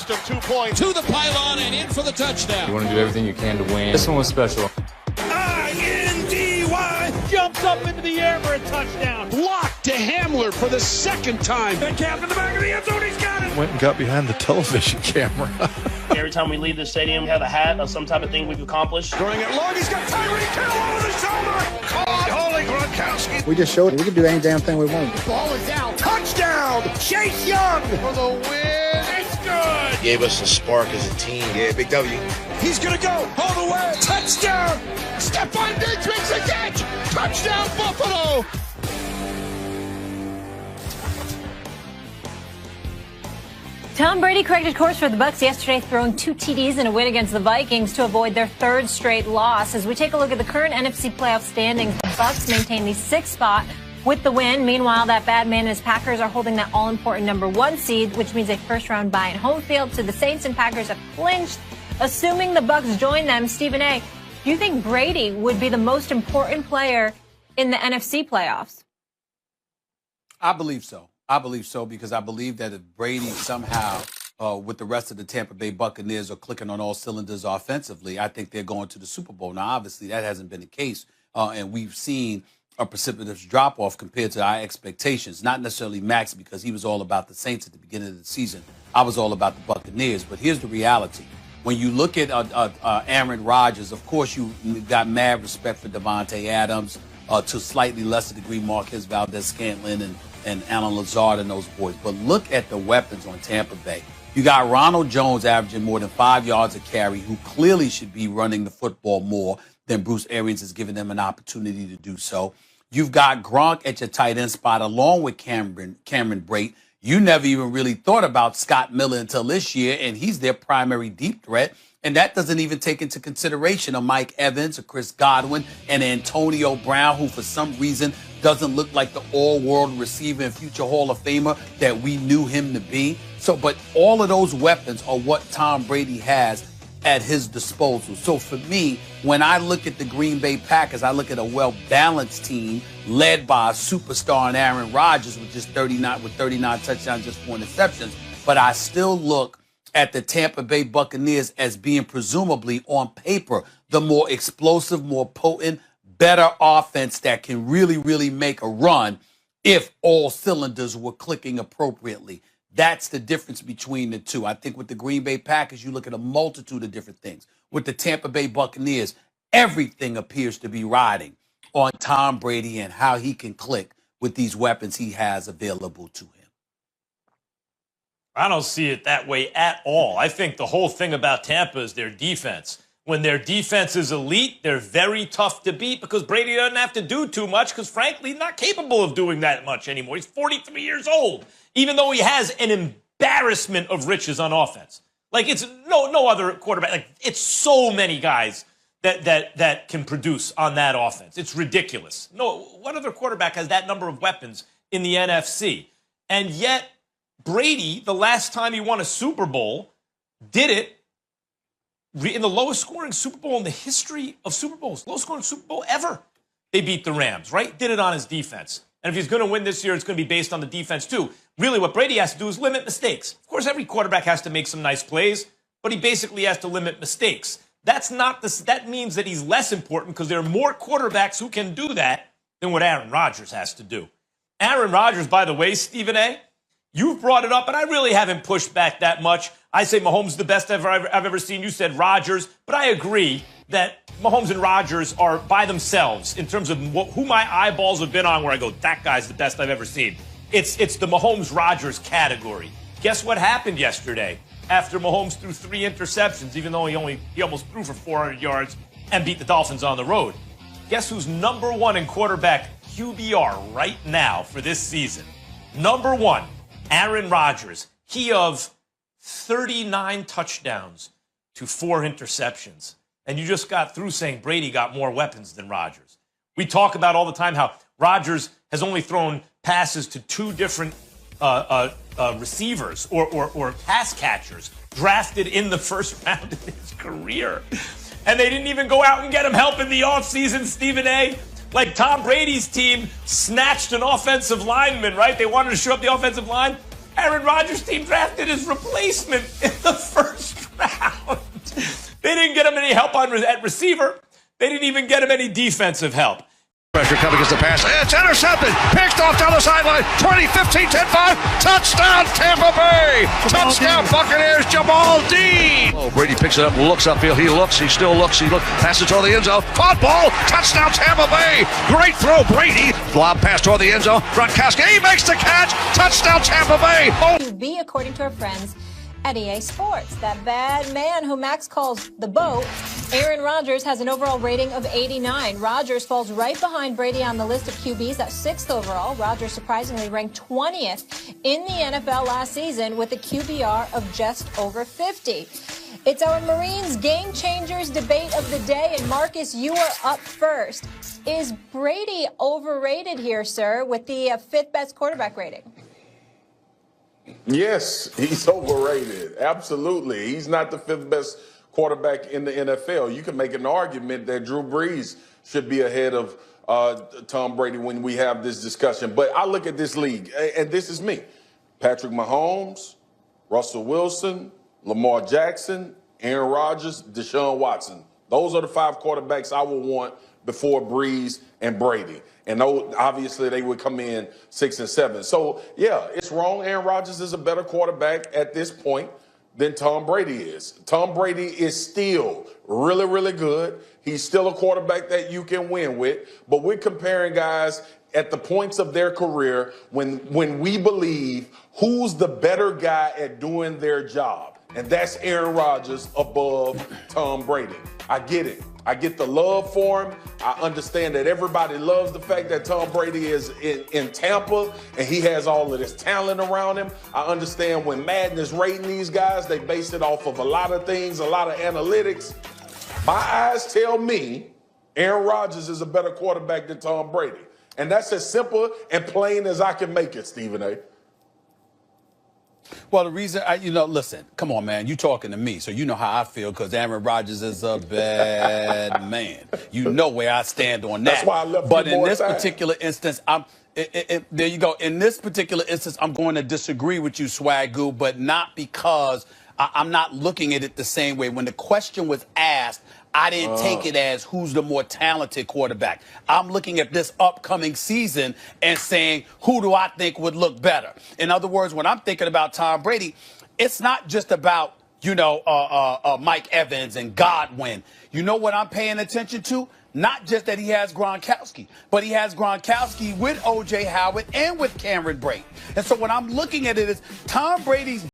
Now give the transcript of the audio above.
2 points to the pylon and in for the touchdown. You want to do everything you can to win. This one was special. I-N-D-Y jumps up into the air for a touchdown. Blocked to Hamler for the second time. And cap in the back of the end zone, he's got it. Went and got behind the television camera. Every time we leave the stadium, we have a hat of some type of thing we've accomplished. Throwing it long, he's got Tyreek Hill over the shoulder. Caught, holy Gronkowski. We just showed we can do any damn thing we want. Ball is out. Touchdown, Chase Young for the win. It's good. Gave us a spark as a team. Yeah, big W. He's going to go all the way. Touchdown. Stephon Diggs makes a catch. Touchdown, Buffalo. Tom Brady corrected course for the Bucs yesterday, throwing 2 TDs in a win against the Vikings to avoid their 3rd straight loss. As we take a look at the current NFC playoff standings, the Bucs maintain the 6th spot with the win. Meanwhile, that bad man and his Packers are holding that all-important number 1 seed, which means a first-round bye in home field. So the Saints and Packers have clinched, assuming the Bucs join them. Stephen A., do you think Brady would be the most important player in the NFC playoffs? I believe so. Because I believe that if Brady somehow, with the rest of the Tampa Bay Buccaneers, are clicking on all cylinders offensively, I think they're going to the Super Bowl. Now, obviously, that hasn't been the case, and we've seen a precipitous drop-off compared to our expectations. Not necessarily Max, because he was all about the Saints at the beginning of the season. I was all about the Buccaneers. But here's the reality. When you look at Aaron Rodgers, of course, you got mad respect for Devontae Adams, to slightly lesser degree Marquez Valdez-Scantling and Alan Lazard and those boys. But look at the weapons on Tampa Bay. You got Ronald Jones averaging more than 5 yards a carry, who clearly should be running the football more than Bruce Arians has given them an opportunity to do so. You've got Gronk at your tight end spot along with Cameron Brate. You never even really thought about Scott Miller until this year, and he's their primary deep threat. And that doesn't even take into consideration a Mike Evans, a Chris Godwin, and Antonio Brown, who for some reason doesn't look like the all-world receiver and future Hall of Famer that we knew him to be. So, but all of those weapons are what Tom Brady has at his disposal. So for me, when I look at the Green Bay Packers, I look at a well-balanced team led by a superstar in Aaron Rodgers with 39 touchdowns, just 4 interceptions. But I still look at the Tampa Bay Buccaneers as being presumably on paper the more explosive, more potent, better offense that can really, really make a run if all cylinders were clicking appropriately. That's the difference between the two. I think with the Green Bay Packers, you look at a multitude of different things. With the Tampa Bay Buccaneers, everything appears to be riding on Tom Brady and how he can click with these weapons he has available to him. I don't see it that way at all. I think the whole thing about Tampa is their defense. When their defense is elite, they're very tough to beat because Brady doesn't have to do too much because, frankly, he's not capable of doing that much anymore. He's 43 years old, even though he has an embarrassment of riches on offense. Like, it's no other quarterback. Like, it's so many guys that can produce on that offense. It's ridiculous. No, what other quarterback has that number of weapons in the NFC? And yet, Brady, the last time he won a Super Bowl, did it in the lowest scoring Super Bowl in the history of Super Bowls. Lowest scoring Super Bowl ever. They beat the Rams, right? Did it on his defense. And if he's going to win this year, it's going to be based on the defense too. Really, what Brady has to do is limit mistakes. Of course, every quarterback has to make some nice plays, but he basically has to limit mistakes. That means that he's less important because there are more quarterbacks who can do that than what Aaron Rodgers has to do. Aaron Rodgers, by the way, Stephen A., you've brought it up, and I really haven't pushed back that much. I say Mahomes is the best I've ever seen. You said Rodgers, but I agree that Mahomes and Rodgers are by themselves in terms of who my eyeballs have been on where I go, that guy's the best I've ever seen. It's the Mahomes-Rodgers category. Guess what happened yesterday after Mahomes threw 3 interceptions, even though he almost threw for 400 yards and beat the Dolphins on the road? Guess who's number 1 in quarterback QBR right now for this season? Number 1. Aaron Rodgers, he of 39 touchdowns to 4 interceptions. And you just got through saying Brady got more weapons than Rodgers. We talk about all the time how Rodgers has only thrown passes to 2 different receivers or pass catchers drafted in the first round of his career. And they didn't even go out and get him help in the offseason, Stephen A. Like Tom Brady's team snatched an offensive lineman, right? They wanted to show up the offensive line. Aaron Rodgers' team drafted his replacement in the first round. They didn't get him any help at receiver. They didn't even get him any defensive help. Pressure coming against the pass. It's intercepted. Picked off down the sideline. 20, 15, 10, 5. Touchdown, Tampa Bay. Touchdown, Buccaneers. Jamal Dean. Oh, Brady picks it up, looks upfield. He looks. He still looks. He looks. Passes toward the end zone. Caught ball. Touchdown, Tampa Bay. Great throw, Brady. Lob pass toward the end zone. Gronkowski. He makes the catch. Touchdown, Tampa Bay. Oh. To be, according to our friends at EA Sports, that bad man who Max calls the BOAT, Aaron Rodgers, has an overall rating of 89. Rodgers falls right behind Brady on the list of QBs at 6th overall. Rodgers surprisingly ranked 20th in the NFL last season with a QBR of just over 50. It's our Marines Game Changers debate of the day, and Marcus, you are up first. Is Brady overrated here, sir, with the 5th best quarterback rating? Yes, he's overrated. Absolutely. He's not the 5th best quarterback in the NFL. You can make an argument that Drew Brees should be ahead of Tom Brady when we have this discussion. But I look at this league, and this is me. Patrick Mahomes, Russell Wilson, Lamar Jackson, Aaron Rodgers, Deshaun Watson. Those are the 5 quarterbacks I would want before Brees and Brady. And obviously they would come in 6 and 7. So, yeah, it's wrong. Aaron Rodgers is a better quarterback at this point than Tom Brady is. Tom Brady is still really, really good. He's still a quarterback that you can win with. But we're comparing guys at the points of their career when we believe who's the better guy at doing their job. And that's Aaron Rodgers above Tom Brady. I get it. I get the love for him. I understand that everybody loves the fact that Tom Brady is in Tampa and he has all of this talent around him. I understand when Madden is rating these guys, they base it off of a lot of things, a lot of analytics. My eyes tell me Aaron Rodgers is a better quarterback than Tom Brady. And that's as simple and plain as I can make it, Stephen A. Well, the reason, listen, come on, man. You talking to me, so you know how I feel because Aaron Rodgers is a bad man. You know where I stand on that. That's why I left But you in more this time. particular instance, there you go. In this particular instance, I'm going to disagree with you, Swagoo, but not because I'm not looking at it the same way. When the question was asked, I didn't take it as who's the more talented quarterback. I'm looking at this upcoming season and saying, who do I think would look better? In other words, when I'm thinking about Tom Brady, it's not just about, Mike Evans and Godwin. You know what I'm paying attention to? Not just that he has Gronkowski, but he has Gronkowski with O.J. Howard and with Cameron Brate. And so when I'm looking at it, is Tom Brady's